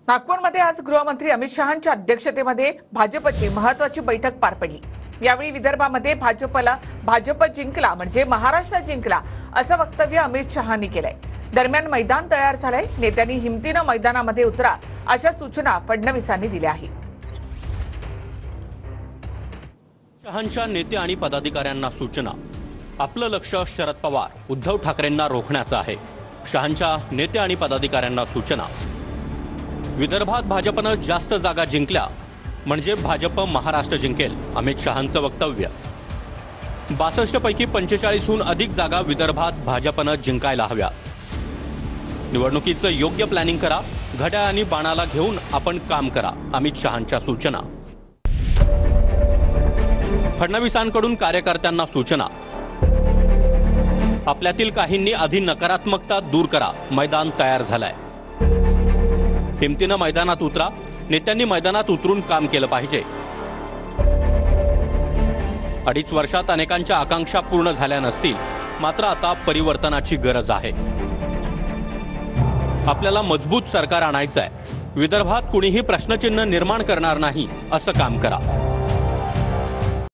नागपूरमध्ये आज गृहमंत्री अमित शहांच्या अध्यक्षतेमध्ये भाजपची महत्त्वाची बैठक पार पडली। यावेळी विदर्भामध्ये भाजप जिंकला म्हणजे महाराष्ट्र जिंकला असं वक्तव्य अमित शहांनी केलंय। दरम्यान मैदान तयार झालंय, नेत्यांनी हिमतीनं मैदानामध्ये उतरा अशा सूचना फडणवीसांनी दिल्या आहेत। शहांच्या नेते आणि पदाधिकाऱ्यांना सूचना। आपलं लक्ष शरद पवार उद्धव ठाकरेंना रोखण्याचं आहे। शहांच्या नेते आणि पदाधिकाऱ्यांना सूचना। विदर्भात भाजपनं जास्त जागा जिंकल्या म्हणजे भाजप महाराष्ट्र जिंकेल, अमित शहांचं वक्तव्य। 62 पैकी 45हून अधिक जागा विदर्भात भाजपनं जिंकायला हव्या। निवडणुकीचं योग्य प्लॅनिंग करा, घड्याळ आणि बाणाला घेऊन आपण काम करा, अमित शहांच्या सूचना। फडणवीसांकडून कार्यकर्त्यांना सूचना। आपल्यातील काहींनी आधी नकारात्मकता दूर करा, मैदान तयार झालंय। हिमतीनं मैदानात उतरा, नेत्यांनी मैदानात उतरून काम केलं पाहिजे। 2.5 वर्षात अनेकांच्या आकांक्षा पूर्ण झाल्या नसतील, मात्र आता परिवर्तनाची गरज आहे। आपल्याला मजबूत सरकार आणायचं आहे। विदर्भात कुणीही प्रश्नचिन्ह निर्माण करणार नाही असं काम करा।